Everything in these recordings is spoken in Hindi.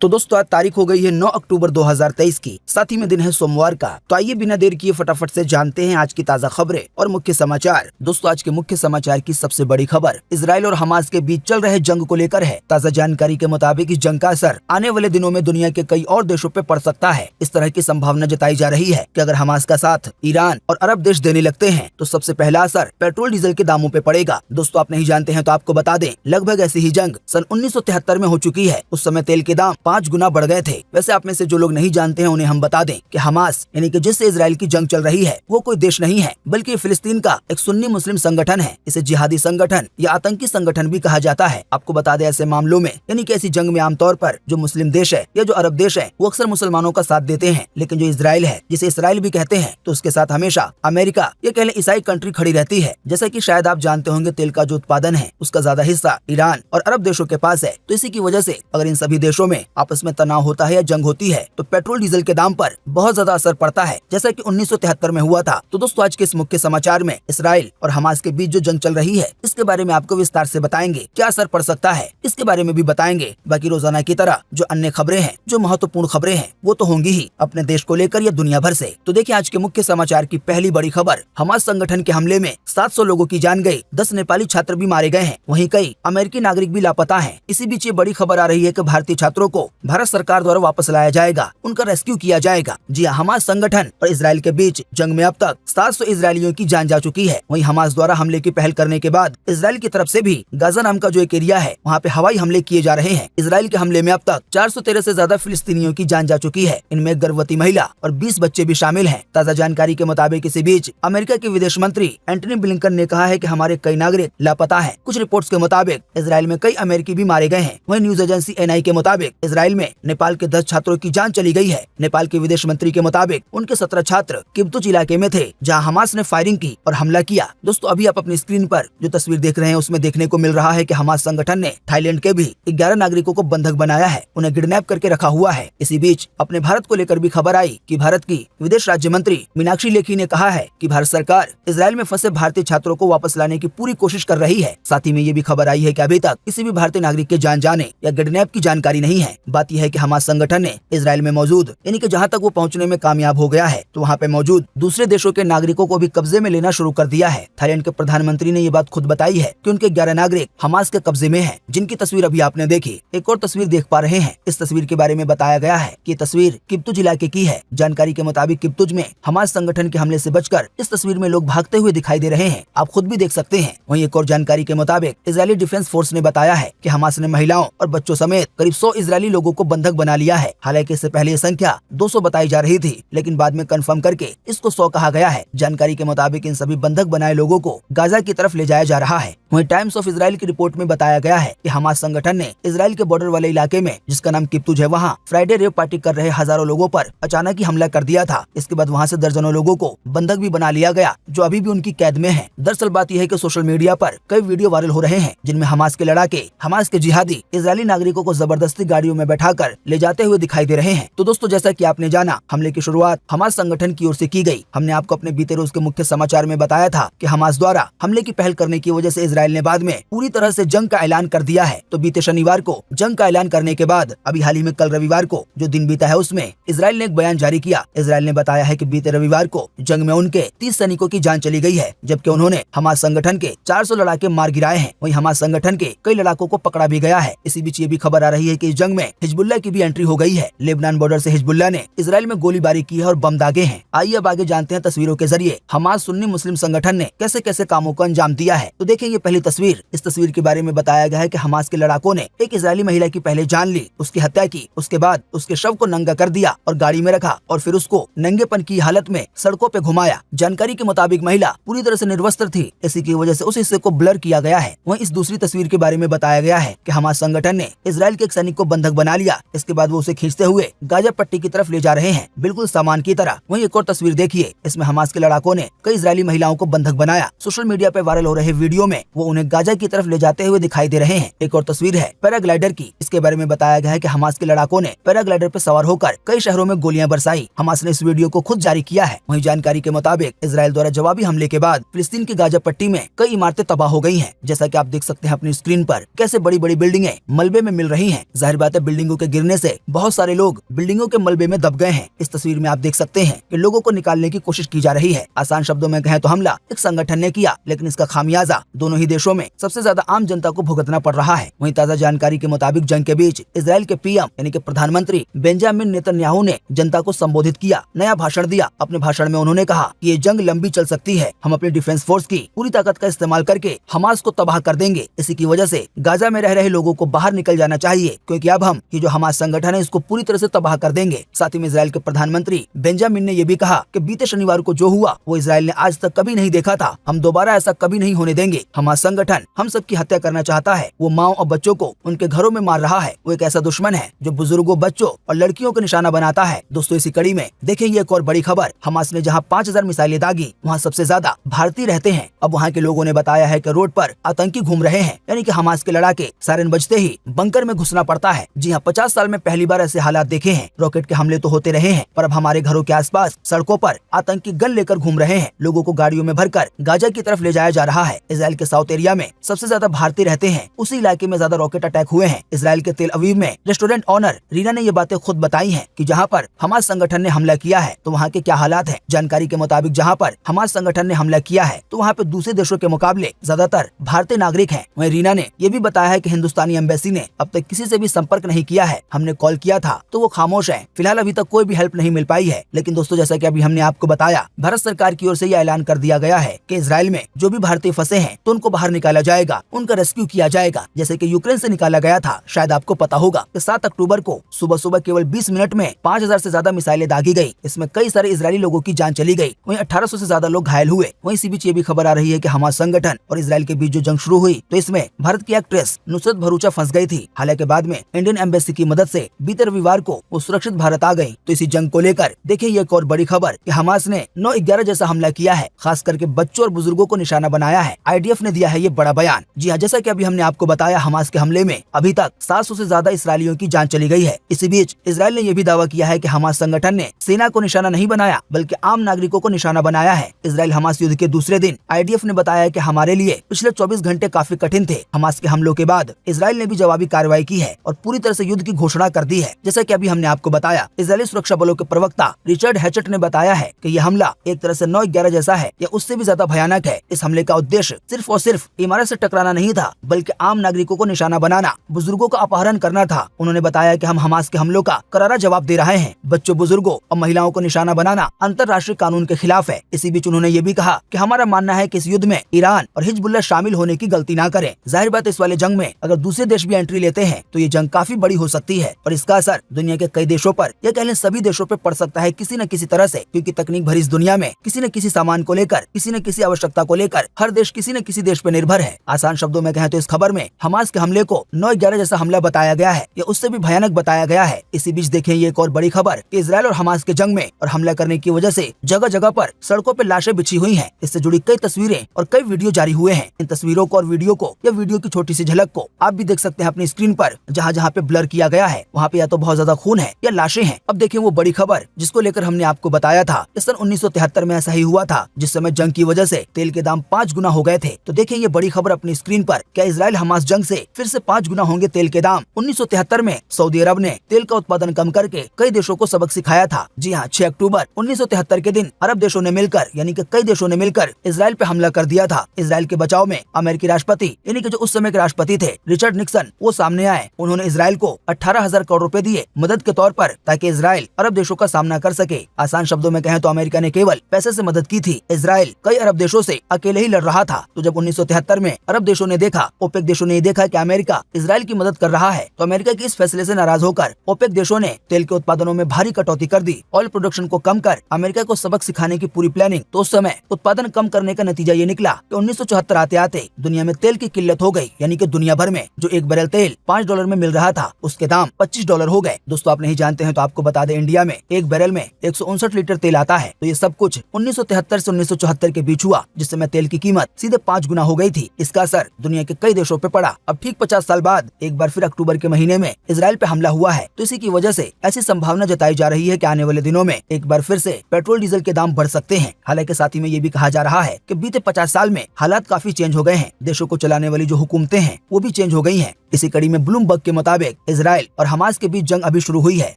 तो दोस्तों आज तारीख हो गई है 9 अक्टूबर 2023 की, साथ ही में दिन है सोमवार का। तो आइए बिना देर किए फटाफट से जानते हैं आज की ताजा खबरें और मुख्य समाचार। दोस्तों आज के मुख्य समाचार की सबसे बड़ी खबर इजराइल और हमास के बीच चल रहे जंग को लेकर है। ताजा जानकारी के मुताबिक इस जंग का असर आने वाले दिनों में दुनिया के कई और देशों पे पड़ सकता है। इस तरह की संभावना जताई जा रही है कि अगर हमास का साथ ईरान और अरब देश देने लगते हैं तो सबसे पहला असर पेट्रोल डीजल के दामों पे पड़ेगा। दोस्तों आप नहीं जानते हैं तो आपको बता दें, लगभग ऐसी ही जंग सन 1973 में हो चुकी है। उस समय तेल के दाम 5 गुना बढ़ गए थे। वैसे आप में से जो लोग नहीं जानते हैं उन्हें हम बता दें कि हमास यानी कि जिससे इजराइल की जंग चल रही है वो कोई देश नहीं है, बल्कि फिलिस्तीन का एक सुन्नी मुस्लिम संगठन है। इसे जिहादी संगठन या आतंकी संगठन भी कहा जाता है। आपको बता दें ऐसे मामलों में यानी कि ऐसी जंग में आमतौर पर जो मुस्लिम देश है या जो अरब देश है वो अक्सर मुसलमानों का साथ देते हैं, लेकिन जो इजराइल है जिसे इसराइल भी कहते हैं तो उसके साथ हमेशा अमेरिका या कह लें ईसाई कंट्री खड़ी रहती है। जैसा कि शायद आप जानते होंगे तेल का जो उत्पादन है उसका ज्यादा हिस्सा ईरान और अरब देशों के पास है। तो इसी की वजह से अगर इन सभी देशों में आपस में तनाव होता है या जंग होती है तो पेट्रोल डीजल के दाम पर बहुत ज्यादा असर पड़ता है, जैसा कि 1973 में हुआ था। तो दोस्तों आज के इस मुख्य समाचार में इसराइल और हमास के बीच जो जंग चल रही है इसके बारे में आपको विस्तार से बताएंगे। क्या असर पड़ सकता है इसके बारे में भी बताएंगे। बाकी रोजाना की तरह जो अन्य खबरें हैं, जो महत्वपूर्ण खबरें हैं वो तो होंगी ही अपने देश को लेकर या दुनिया भर से। तो देखिए आज के मुख्य समाचार की पहली बड़ी खबर, हमास संगठन के हमले में 700 लोगों की जान गई, 10 नेपाली छात्र भी मारे गए हैं, वहीं कई अमेरिकी नागरिक भी लापता हैं। इसी बीच ये बड़ी खबर आ रही है कि भारतीय छात्रों को भारत सरकार द्वारा वापस लाया जाएगा, उनका रेस्क्यू किया जाएगा। जी हाँ, हमास संगठन और इजराइल के बीच जंग में अब तक 700 इजरायलियों की जान जा चुकी है। वहीं हमास द्वारा हमले की पहल करने के बाद इजराइल की तरफ से भी गाजा नाम का जो एक एरिया है वहाँ पे हवाई हमले किए जा रहे हैं। इजराइल के हमले में अब तक 413 से ज्यादा फिलिस्तीनियों की जान जा चुकी है। इनमें गर्भवती महिला और 20 बच्चे भी शामिल हैं। ताजा जानकारी के मुताबिक इसी बीच अमेरिका के विदेश मंत्री एंटनी ब्लिंकन ने कहा है कि हमारे कई नागरिक लापता हैं। कुछ रिपोर्ट्स के मुताबिक इजराइल में कई अमेरिकी भी मारे गए हैं। वहीं न्यूज एजेंसी एनआई के मुताबिक इजराइल में नेपाल के 10 छात्रों की जान चली गई है। नेपाल के विदेश मंत्री के मुताबिक उनके 17 छात्र किब्बुत्ज इलाके में थे जहां हमास ने फायरिंग की और हमला किया। दोस्तों अभी आप अपनी स्क्रीन पर जो तस्वीर देख रहे हैं उसमें देखने को मिल रहा है कि हमास संगठन ने थाईलैंड के भी 11 नागरिकों को बंधक बनाया है, उन्हें किडनैप करके रखा हुआ है। इसी बीच अपने भारत को लेकर भी खबर आई कि भारत की विदेश राज्य मंत्री मीनाक्षी लेखी ने कहा है कि भारत सरकार इजराइल में फंसे भारतीय छात्रों को वापस लाने की पूरी कोशिश कर रही है। साथ ही में ये भी खबर आई है कि अभी तक किसी भी भारतीय नागरिक के जान जाने या किडनैप की जानकारी नहीं है। बात यह है कि हमास संगठन ने इजराइल में मौजूद यानी कि जहां तक वो पहुंचने में कामयाब हो गया है तो वहां पे मौजूद दूसरे देशों के नागरिकों को भी कब्जे में लेना शुरू कर दिया है। थाईलैंड के प्रधानमंत्री ने ये बात खुद बताई है कि उनके 11 नागरिक हमास के कब्जे में हैं, जिनकी तस्वीर अभी आपने देखी। एक और तस्वीर देख पा रहे हैं। इस तस्वीर के बारे में बताया गया है कि तस्वीर किब्बुत्ज इलाके की है। जानकारी के मुताबिक किब्बुत्ज में हमास संगठन के हमले से बचकर इस तस्वीर में लोग भागते हुए दिखाई दे रहे हैं, आप खुद भी देख सकते हैं। वहीं एक और जानकारी के मुताबिक इजरायली डिफेंस फोर्स ने बताया है कि हमास ने महिलाओं और बच्चों समेत करीब 100 इजरायली लोगों को बंधक बना लिया है। हालांकि इससे पहले ये संख्या 200 बताई जा रही थी, लेकिन बाद में कंफर्म करके इसको 100 कहा गया है। जानकारी के मुताबिक इन सभी बंधक बनाए लोगों को गाजा की तरफ ले जाया जा रहा है। वहीं टाइम्स ऑफ इजराइल की रिपोर्ट में बताया गया है कि हमास संगठन ने इजराइल के बॉर्डर वाले इलाके में जिसका नाम किब्बुत्ज है वहाँ फ्राइडे रेव पार्टी कर रहे हजारों लोगों पर अचानक ही हमला कर दिया था। इसके बाद वहाँ से दर्जनों लोगों को बंधक भी बना लिया गया जो अभी भी उनकी कैद में है। दरअसल बात यह है कि सोशल मीडिया पर कई वीडियो वायरल हो रहे हैं जिनमें हमास के लड़ाके, हमास के जिहादी इजरायली नागरिकों को जबरदस्ती गाड़ियों में बैठाकर ले जाते हुए दिखाई दे रहे हैं। तो दोस्तों जैसा कि आपने जाना, हमले की शुरुआत हमास संगठन की ओर से की गई। हमने आपको अपने बीते रोज के मुख्य समाचार में बताया था कि हमास द्वारा हमले की पहल करने की वजह से इजराइल ने बाद में पूरी तरह से जंग का ऐलान कर दिया है। तो बीते शनिवार को जंग का ऐलान करने के बाद अभी हाल ही में कल रविवार को जो दिन बीता है उसमें इजराइल ने एक बयान जारी किया। इजराइल ने बताया है कि बीते रविवार को जंग में उनके 30 सैनिकों की जान चली गई है, जबकि उन्होंने हमास संगठन के 400 लड़ाके मार गिराए हैं। वहीं हमास संगठन के कई लड़ाकों को पकड़ा भी गया है। इसी बीच ये भी खबर आ रही है कि इस जंग में हिजबुल्लाह की भी एंट्री हो गई है। लेबनान बॉर्डर से हिजबुल्लाह ने इजराइल में गोलीबारी की है और बम दागे हैं। आइए अब आगे जानते हैं तस्वीरों के जरिए हमास सुन्नी मुस्लिम संगठन ने कैसे कैसे कामों को अंजाम दिया है। तो देखिए ये पहली तस्वीर। इस तस्वीर के बारे में बताया गया है कि हमास के लड़ाकों ने एक इजरायली महिला की पहले जान ली, उसकी हत्या की, उसके बाद उसके शव को नंगा कर दिया और गाड़ी में रखा और फिर उसको नंगेपन की हालत में सड़कों पे घुमाया। जानकारी के मुताबिक महिला पूरी तरह से निर्वस्त्र थी, इसी की वजह से उस हिस्से को ब्लर किया गया है। वहीं इस दूसरी तस्वीर के बारे में बताया गया है कि हमास संगठन ने इजराइल के एक सैनिक को बंधक बना लिया। इसके बाद वो उसे खींचते हुए गाजा पट्टी की तरफ ले जा रहे हैं, बिल्कुल सामान की तरह। वहीं एक और तस्वीर देखिए, इसमें हमास के लड़ाकों ने कई इजरायली महिलाओं को बंधक बनाया। सोशल मीडिया पे वायरल हो रहे वीडियो में वो उन्हें गाजा की तरफ ले जाते हुए दिखाई दे रहे हैं। एक और तस्वीर है पैराग्लाइडर की। इसके बारे में बताया गया है कि हमास के लड़ाकों ने पैराग्लाइडर पर सवार होकर कई शहरों में गोलियां बरसाई। हमास ने इस वीडियो को खुद जारी किया है। वहीं जानकारी के मुताबिक इजराइल द्वारा जवाबी हमले के बाद फिलिस्तीन की गाजा पट्टी में कई इमारतें तबाह हो गई हैं। जैसा कि आप देख सकते हैं अपनी स्क्रीन पर कैसे बड़ी बड़ी बिल्डिंगें मलबे में मिल रही हैं। जाहिर बात है बिल्डिंगों के गिरने से बहुत सारे लोग बिल्डिंगों के मलबे में दब गए हैं। इस तस्वीर में आप देख सकते हैं कि लोगों को निकालने की कोशिश की जा रही है। आसान शब्दों में कहें तो हमला एक संगठन ने किया, लेकिन इसका खामियाजा दोनों ही देशों में सबसे ज्यादा आम जनता को भुगतना पड़ रहा है। वहीं ताजा जानकारी के मुताबिक जंग के बीच इजराइल के पीएम यानी कि प्रधानमंत्री बेंजामिन नेतन्याहू ने जनता को संबोधित किया, नया भाषण दिया। अपने भाषण में उन्होंने कहा कि ये जंग लंबी चल सकती है, हम अपनी डिफेंस फोर्स की पूरी ताकत का इस्तेमाल करके हमास को तबाह कर देंगे। इसी की वजह से गाजा में रह रहे लोगों को बाहर निकल जाना चाहिए, क्योंकि अब हम ये जो हमास संगठन है इसको पूरी तरह से तबाह कर देंगे। साथ ही में इजराइल के प्रधानमंत्री बेंजामिन ने यह भी कहा कि बीते शनिवार को जो हुआ वो इजराइल ने आज तक कभी नहीं देखा था, हम दोबारा ऐसा कभी नहीं होने देंगे। हमास संगठन हम सबकी हत्या करना चाहता है, वो माओ और बच्चों को उनके घरों में मार रहा है। वो एक ऐसा दुश्मन है जो बुजुर्गों, बच्चों और लड़कियों को निशाना बनाता है। दोस्तों इसी कड़ी में देखेंगे एक और बड़ी खबर। हमास ने जहां 5000 मिसाइलें दागी, वहां सबसे ज्यादा भारतीय रहते हैं। अब वहां के लोगों ने बताया है कि रोड पर आतंकी घूम रहे हैं, यानी कि हमास के लड़ाके सायरन बजते ही बंकर में घुसना पड़ता है। जी हाँ, 50 साल में पहली बार ऐसे हालात देखे हैं। रॉकेट के हमले तो होते रहे हैं, पर अब हमारे घरों के आसपास सड़कों पर आतंकी गन लेकर घूम रहे हैं। लोगों को गाड़ियों में भरकर गाजा की तरफ ले जाया जा रहा है। इजराइल के साउथ एरिया में सबसे ज्यादा भारतीय रहते हैं, उसी इलाके में ज्यादा रॉकेट अटैक हुए हैं। इजराइल के तेल अवीव में रेस्टोरेंट ऑनर रीना ने ये बातें खुद बताई हैं कि जहां पर हमास संगठन ने हमला किया है तो वहां के क्या हालात हैं। जानकारी के मुताबिक जहां पर हमास संगठन ने हमला किया है तो वहां पे दूसरे देशों के मुकाबले ज्यादातर भारतीय नागरिक हैं। वहीं रीना ने ये भी बताया है कि हिंदुस्तानी एम्बेसी ने अब तक किसी से भी संपर्क नहीं किया है। हमने कॉल किया था तो वो खामोश है। फिलहाल अभी तक कोई भी हेल्प नहीं मिल पाई है। लेकिन दोस्तों, जैसा कि अभी हमने आपको बताया, भारत सरकार की ओर से यह ऐलान कर दिया गया है कि इजराइल में जो भी भारतीय फंसे हैं तो उनको बाहर निकाला जाएगा, उनका रेस्क्यू किया जाएगा, जैसे कि यूक्रेन से निकाला गया था। शायद आपको पता होगा कि 7 अक्टूबर को सुबह सुबह केवल 20 मिनट में 5000 से ज्यादा मिसाइलें दागी गई। इसमें कई सारे इजरायली लोगों की जान चली गई। वहीं 1800 से ज्यादा लोग घायल हुए। वहीं इसी बीच ये भी खबर आ रही है कि हमास संगठन और इजराइल के बीच जो जंग शुरू हुई तो इसमें भारत की एक्ट्रेस नुसरत भरूचा फंस गई थी। हालांकि बाद में इंडियन एम्बेसी की मदद से बीते रविवार को वो सुरक्षित भारत आ गई। तो इसी जंग को लेकर देखिए ये एक और बड़ी खबर कि हमास ने 9/11 जैसा हमला किया है, खास करके बच्चों और बुजुर्गों को निशाना बनाया है। IDF ने दिया है ये बड़ा बयान। जी हाँ, जैसा कि अभी हमने आपको बताया, हमास के हमले में अभी तक 700 से ज्यादा इसराइलियों की जान चली गई है। इसी बीच इजराइल ने यह भी दावा किया है कि हमास संगठन ने सेना को निशाना नहीं बनाया बल्कि आम नागरिकों को निशाना बनाया है। इजराइल हमास युद्ध के दूसरे दिन IDF ने बताया कि हमारे लिए पिछले 24 घंटे काफी कठिन थे। हमास के हमलों के बाद इजराइल ने भी जवाबी कार्रवाई की है और पूरी तरह से युद्ध की घोषणा कर दी है। जैसा कि अभी हमने आपको बताया, इजरायली सुरक्षा बलों के प्रवक्ता रिचर्ड हैचेट ने बताया है कि यह हमला एक तरह से 9/11 जैसा है या उससे भी ज्यादा भयानक है। इस हमले का उद्देश्य सिर्फ और सिर्फ इमारत से टकराना नहीं था, बल्कि आम नागरिकों को निशाना बनाना, बुजुर्गों का अपहरण करना था। उन्होंने बताया कि हम हमास के हमलों का करारा जवाब दे रहे हैं। बच्चों, बुजुर्गों और महिलाओं को निशाना बनाना अंतर्राष्ट्रीय कानून के खिलाफ है। इसी बीच उन्होंने ये भी कहा कि हमारा मानना है कि इस युद्ध में ईरान और हिजबुल्लाह शामिल होने की गलती ना करें। जाहिर बात, इस वाले जंग में अगर दूसरे देश भी एंट्री लेते हैं तो ये जंग काफी बड़ी हो सकती है और इसका असर दुनिया के कई देशों पर या कह लें सभी देशों पर पड़ सकता है किसी न किसी तरह से, क्योंकि तकनीक भरी इस दुनिया में किसी न किसी सामान को लेकर, किसी न किसी आवश्यकता को लेकर हर देश किसी न किसी देश पर निर्भर है। आसान शब्दों में कहें तो इस खबर में हमास के हमले को 9/11 जैसा हमला बताया गया है या उससे भी भयानक बताया गया है। इसी बीच देखें ये एक और बड़ी खबर, इजराइल और हमास के जंग में और हमला करने की वजह से जगह जगह पर सड़कों पर लाशें बिछी हुई हैं। इससे जुड़ी कई तस्वीरें और कई वीडियो जारी हुए हैं। इन तस्वीरों को और वीडियो को या वीडियो की छोटी सी झलक को आप भी देख सकते हैं अपनी स्क्रीन पर। जहाँ जहाँ पे ब्लर किया गया है वहाँ पे या तो बहुत ज्यादा खून है या लाशें हैं। अब देखिए वो बड़ी खबर जिसको लेकर हमने आपको बताया था कि सन 1973 में ऐसा ही हुआ था, जिस समय जंग की वजह से तेल के दाम 5 गुना हो गए थे। तो देखिए ये बड़ी खबर अपनी स्क्रीन पर, क्या इजराइल हमास जंग से फिर से 5 गुना होंगे तेल के दाम। 1973 में सऊदी अरब ने तेल का उत्पादन कम करके कई देशों को सबक सिखाया था। जी हाँ, 6 अक्टूबर 1973 के दिन अरब देशों ने मिलकर यानी कि कई देशों ने मिलकर इजराइल पे हमला कर दिया था। इजराइल के बचाव में अमेरिकी राष्ट्रपति यानी कि जो उस समय के राष्ट्रपति थे रिचर्ड निक्सन, वो सामने आए। उन्होंने इजराइल को 18,000 करोड़ रुपए दिए मदद के तौर पर, ताकि इजराइल अरब देशों का सामना कर सके। आसान शब्दों में कहें तो अमेरिका ने केवल पैसे से मदद की थी। इजराइल कई अरब देशों से अकेले ही लड़ रहा था। तो जब 1973 में अरब देशों ने देखा, ओपेक देशों ने देखा कि अमेरिका इजराइल की मदद कर रहा है, तो अमेरिका के इस फैसले से नाराज होकर ओपेक देशों ने तेल के उत्पादनों में भारी कटौती कर दी। ऑयल प्रोडक्शन को कम कर अमेरिका को सबक सिखाने की पूरी प्लानिंग। तो उस समय उत्पादन कम करने का नतीजा ये निकला कि 1974 आते आते दुनिया में तेल की किल्लत हो गई, यानी कि दुनिया भर में जो एक बैरल तेल $5 में मिल रहा था उसके दाम $25 हो गए। दोस्तों, आप नहीं जानते हैं तो आपको बता दें, इंडिया में एक बैरल में 159 लीटर तेल आता है। तो ये सब कुछ 1973 से 1974 के बीच हुआ, जिस समय तेल की कीमत सीधे 5 गुना हो गई थी। इसका असर दुनिया के कई देशों पे पड़ा। अब ठीक 50 साल बाद एक बार फिर अक्टूबर के महीने में इजराइल पे हमला हुआ है। तो इसी की वजह से ऐसी संभावना जताई जा रही है कि आने वाले दिनों में एक बार फिर से पेट्रोल डीजल के दाम बढ़ सकते हैं। हालांकि साथ ही में ये भी कहा जा रहा है कि बीते 50 साल में हालात काफी चेंज हो गए हैं। देशों को चलाने वाली जो हुकूमतें हैं वो भी चेंज हो गई हैं। इसी कड़ी में ब्लूमबर्ग के मुताबिक मुताबिक इजराइल और हमास के बीच जंग अभी शुरू हुई है।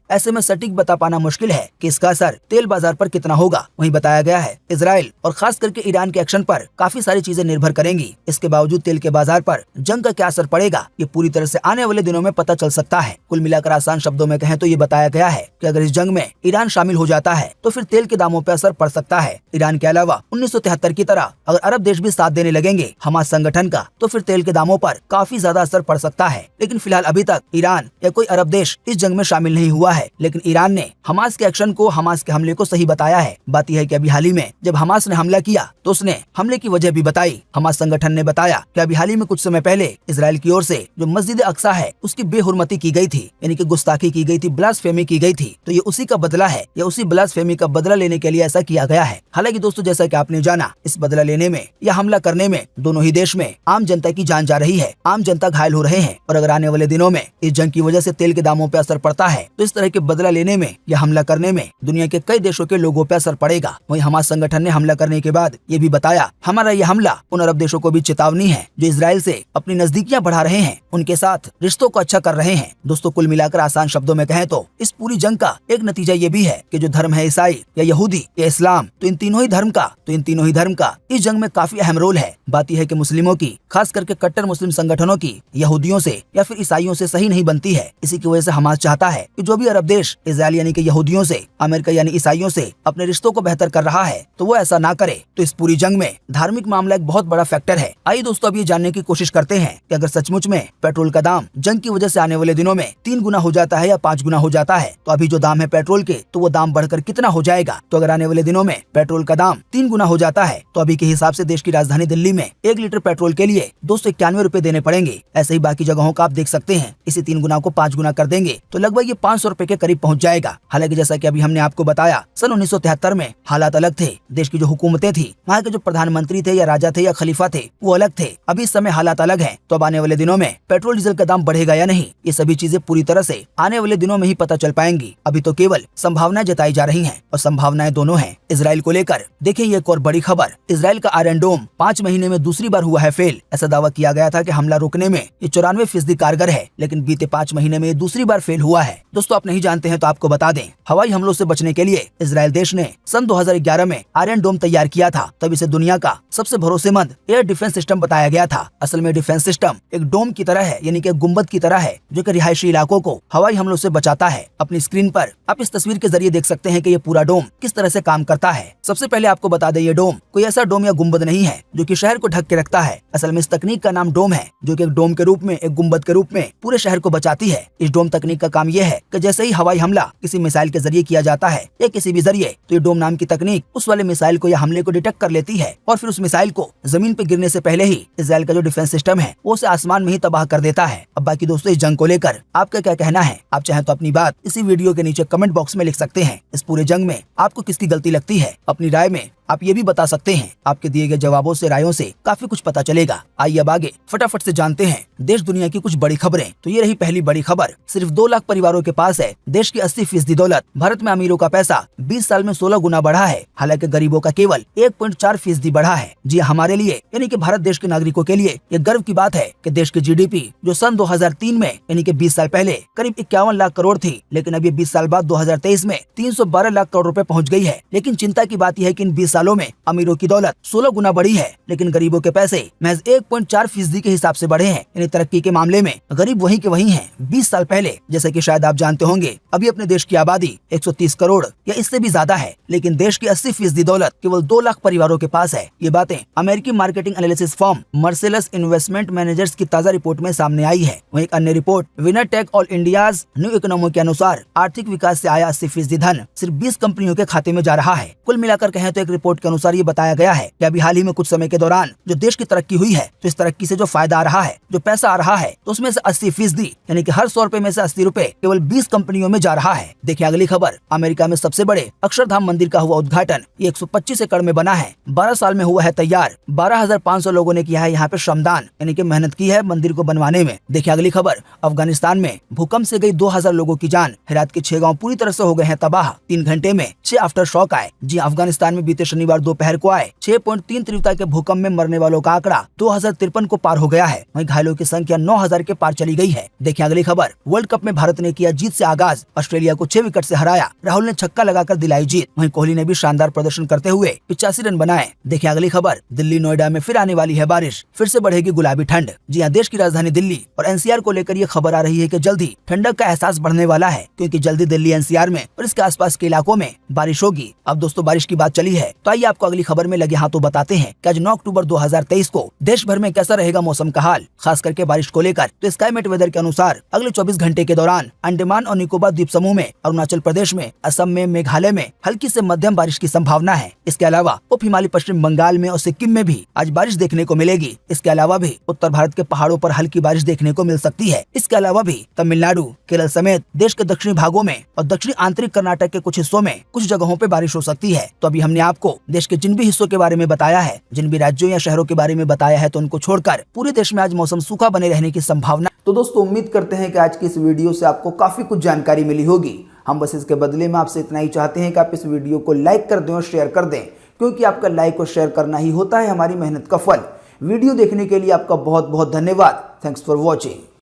ऐसे में सटीक बता पाना मुश्किल है कि इसका असर तेल बाजार पर कितना होगा। वहीं बताया गया है इजराइल और खास करके ईरान के एक्शन पर काफी सारी चीजें निर्भर करेंगी। इसके बावजूद तेल के बाजार पर जंग का क्या असर पड़ेगा ये पूरी तरह से आने वाले दिनों में पता चल सकता है। कुल मिलाकर आसान शब्दों में कहें तो ये बताया गया है कि अगर इस जंग में ईरान शामिल हो जाता है तो फिर तेल के दामों पर असर पड़ सकता है। ईरान के अलावा 1973 की तरह अगर अरब देश भी साथ देने लगेंगे हमास संगठन का तो फिर तेल के दामों पर काफी ज्यादा असर पड़ सकता है। लेकिन फिलहाल अभी तक ईरान या कोई अरब देश इस जंग में शामिल नहीं हुआ है। लेकिन ईरान ने हमास के एक्शन को, हमास के हमले को सही बताया है। बात यह है कि अभी हाल ही में जब हमास ने हमला किया तो उसने हमले की वजह भी बताई। हमास संगठन ने बताया कि अभी हाल ही में कुछ समय पहले इजराइल की ओर से जो मस्जिद अक्सा है उसकी बेहुरमती की गई थी, यानी कि गुस्ताखी की गई थी, ब्लास्फेमी की गई थी। तो ये उसी का बदला है या उसी ब्लास्फेमी का बदला लेने के लिए ऐसा किया गया है। हालांकि दोस्तों जैसा कि आपने जाना इस बदला लेने में या हमला करने में दोनों ही देश में आम जनता की जान जा रही है, आम जनता घायल हो रहे हैं। और अगर आने वाले दिनों में इस जंग की वजह से तेल के दामों पर असर पड़ता है तो इस तरह के बदला लेने में या हमला करने में दुनिया के कई देशों के लोगों पर असर पड़ेगा। वहीं हमास संगठन ने हमला करने के बाद ये भी बताया हमारा यह हमला उन अरब देशों को भी चेतावनी है जो इजराइल से अपनी नजदीकियां बढ़ा रहे हैं, उनके साथ रिश्तों को अच्छा कर रहे हैं। दोस्तों कुल मिलाकर आसान शब्दों में कहें तो इस पूरी जंग का एक नतीजा ये भी है कि जो धर्म है ईसाई या यहूदी या इस्लाम, तो इन तीनों ही धर्म का इस जंग में काफी अहम रोल है। बात यह है कि मुस्लिमों की, खास करके कट्टर मुस्लिम संगठनों की यहूदियों से या फिर ईसाइयों से सही नहीं बनती है। इसी की वजह से हमास चाहता है कि जो भी अरब देश इजराइल यानी कि यहूदियों से, अमेरिका यानी ईसाइयों से अपने रिश्तों को बेहतर कर रहा है तो वो ऐसा ना करे। तो इस पूरी जंग में धार्मिक मामला एक बहुत बड़ा फैक्टर है। आइए दोस्तों अब ये जानने की कोशिश करते हैं कि अगर सचमुच में पेट्रोल का दाम जंग की वजह से आने वाले दिनों में 3 गुना हो जाता है या 5 गुना हो जाता है तो अभी जो दाम है पेट्रोल के तो वो दाम बढ़कर कितना हो जाएगा। तो अगर आने वाले दिनों में पेट्रोल का दाम 3 गुना हो जाता है तो अभी के हिसाब से देश की राजधानी दिल्ली में 1 लीटर पेट्रोल के लिए 291 रुपए देने पड़ेंगे। ऐसे ही बाकी जगहों का आप देख सकते हैं। इसी 3 गुना को 5 गुना कर देंगे तो लगभग ये 500 रुपए के करीब पहुंच जाएगा। हालांकि जैसा कि अभी हमने आपको बताया सन 1973 में हालात अलग थे। देश की जो हुकूमतें थी, वहाँ के जो प्रधानमंत्री थे या राजा थे या खलीफा थे वो अलग थे। अभी इस समय हालात अलग हैं। तो अब आने वाले दिनों में पेट्रोल डीजल का दाम बढ़ेगा या नहीं, ये सभी चीजें पूरी तरह से आने वाले दिनों में ही पता चल पाएंगी। अभी तो केवल संभावनाएं जताई जा रही हैं और संभावनाएं दोनों हैं इजराइल को लेकर। देखिए ये एक और बड़ी खबर, इजराइल का आयरन डोम 5 महीने में दूसरी बार हुआ है फेल। ऐसा दावा किया गया था कि हमला रोकने में ये 94% कारगर है, लेकिन बीते 5 महीने में ये दूसरी बार फेल हुआ है। दोस्तों आप नहीं जानते हैं तो आपको बता दें, हवाई हमलों से बचने के लिए इजराइल देश ने सन 2011 में आयरन डोम तैयार किया था। तब इसे दुनिया का सबसे भरोसेमंद एयर डिफेंस सिस्टम बताया गया था। असल में डिफेंस सिस्टम एक डोम की तरह है, यानी कि गुंबद की तरह है जो कि रिहायशी इलाकों को हवाई हमलों से बचाता है। अपनी स्क्रीन पर आप इस तस्वीर के जरिए देख सकते हैं कि ये पूरा डोम किस तरह से काम करता है। सबसे पहले आपको बता दें, ये डोम कोई ऐसा डोम या गुंबद नहीं है जो कि शहर को ढक के रखता है। असल में इस तकनीक का नाम डोम है, जो कि एक डोम के रूप में, एक गुंबद के रूप में पूरे शहर को बचाती है। इस डोम तकनीक का काम यह है कि जैसे ही हवाई हमला किसी मिसाइल के जरिए किया जाता है या किसी भी जरिए, तो ये डोम नाम की तकनीक उस वाले मिसाइल को या हमले को डिटेक्ट कर लेती है और फिर उस मिसाइल को जमीन पे गिरने से पहले ही इजराइल का जो डिफेंस सिस्टम है वो उसे आसमान में ही तबाह कर देता है। अब बाकी दोस्तों इस जंग को लेकर आपका क्या कहना है? आप चाहें तो अपनी बात इसी वीडियो के नीचे कमेंट बॉक्स में लिख सकते हैं। इस पूरे जंग में आपको किसकी गलती लगती है? अपनी राय में आप ये भी बता सकते हैं। आपके दिए गए जवाबों से, रायों से काफी कुछ पता चलेगा। आइए अब आगे फटाफट से जानते हैं देश दुनिया की कुछ बड़ी खबरें। तो ये रही पहली बड़ी खबर, सिर्फ 2 लाख परिवारों के पास है देश की 80% दौलत। भारत में अमीरों का पैसा 20 साल में 16 गुना बढ़ा है, हालांकि गरीबों का केवल 1.4% बढ़ा है। जी हमारे लिए यानी कि भारत देश के नागरिकों के लिए ये गर्व की बात है कि देश की GDP जो सन 2003 में यानी कि 20 साल पहले करीब 51 लाख करोड़ थी, लेकिन अब ये 20 साल बाद 2023 में 312 लाख करोड़ रुपए पहुँच गई है। लेकिन चिंता की बात यह है कि इन 20 सालों में अमीरों की दौलत 16 गुना बढ़ी है, लेकिन गरीबों के पैसे महज 1.4% के हिसाब से बढ़े हैं। यानी तरक्की के मामले में गरीब वही के वही हैं 20 साल पहले। जैसे कि शायद आप जानते होंगे, अभी अपने देश की आबादी 130 करोड़ या इससे भी ज्यादा है, लेकिन देश की 80% दौलत केवल 2 लाख परिवारों के पास है। ये बातें अमेरिकी marketing analysis firm Marcellus investment managers की ताजा रिपोर्ट में सामने आई है। वहीं एक अन्य report winner take all India's new economy के अनुसार आर्थिक विकास से आया 80% धन सिर्फ 20 कंपनियों के खाते में जा रहा है। कुल मिलाकर कहें तो एक रिपोर्ट के अनुसार ये बताया गया है कि अभी हाल ही में कुछ समय के दौरान जो देश की तरक्की हुई है, तो इस तरक्की से जो फायदा आ रहा है, जो पैसा आ रहा है, तो उसमें से 80% यानी कि हर 100 रुपए में से 80 रुपए केवल 20 कंपनियों में जा रहा है। देखिए अगली खबर, अमेरिका में सबसे बड़े अक्षरधाम मंदिर का हुआ उद्घाटन। ये 125 एकड़ में बना है, 12 साल में हुआ है तैयार। 12,500 लोगों ने किया है यहाँ पे श्रमदान, यानी कि मेहनत की है मंदिर को बनवाने में। देखिए अगली खबर, अफगानिस्तान में भूकंप से गई 2000 लोगों की जान। हेरात के 6 गाँव पूरी तरह से हो गए हैं तबाह। 3 घंटे में 6 आफ्टर शॉक आए। जी अफगानिस्तान में बीते शनिवार दोपहर को आए 6.3 तीव्रता के भूकंप में मरने वालों का आंकड़ा 2053 को पार हो गया है। वहीं घायलों की संख्या 9000 के पार चली गई है। देखिए अगली खबर। वर्ल्ड कप में भारत ने किया जीत से आगाज, ऑस्ट्रेलिया को 6 विकेट से हराया। राहुल ने छक्का लगाकर दिलाई जीत। वहीं कोहली ने भी शानदार प्रदर्शन करते हुए 85 रन बनाए। देखिए अगली खबर। दिल्ली नोएडा में फिर आने वाली है बारिश, फिर से बढ़ेगी गुलाबी ठंड। जी हाँ, देश की राजधानी दिल्ली और एनसीआर को लेकर ये खबर आ रही है कि जल्दी ठंडक का एहसास बढ़ने वाला है, क्योंकि जल्दी दिल्ली एनसीआर में और इसके आसपास के इलाकों में बारिश होगी। अब दोस्तों बारिश की बात चली है तो आइए आपको अगली खबर में लगे हाथों बताते हैं कि आज 9 अक्टूबर 2023 को देश भर में कैसा रहेगा मौसम का हाल, खास करके बारिश को लेकर। तो स्काईमेट वेदर के अनुसार अगले 24 घंटे के दौरान अंडमान और निकोबार द्वीप समूह में, अरुणाचल प्रदेश में, असम में, मेघालय में हल्की से मध्यम बारिश की संभावना है। इसके अलावा उप हिमालय पश्चिम बंगाल में और सिक्किम में भी आज बारिश देखने को मिलेगी। इसके अलावा भी उत्तर भारत के पहाड़ों पर हल्की बारिश देखने को मिल सकती है। इसके अलावा भी तमिलनाडु, केरल समेत देश के दक्षिणी भागों में और दक्षिणी आंतरिक कर्नाटक के कुछ हिस्सों में कुछ जगहों पे बारिश हो सकती है। तो अभी हमने आपको देश के जिन भी हिस्सों के बारे में बताया है, जिन भी राज्यों या शहरों के बारे में बताया है, तो उनको छोड़कर पूरे देश में आज मौसम सूखा बने रहने की संभावना। तो दोस्तों उम्मीद करते हैं कि आज की इस वीडियो से आपको काफी कुछ जानकारी मिली होगी। हम बस इसके बदले में आपसे इतना ही चाहते हैं कि आप इस वीडियो को लाइक कर दें और शेयर कर दें, क्योंकि आपका लाइक और शेयर करना ही होता है हमारी मेहनत का फल। वीडियो देखने के लिए आपका बहुत बहुत धन्यवाद। Thanks for watching.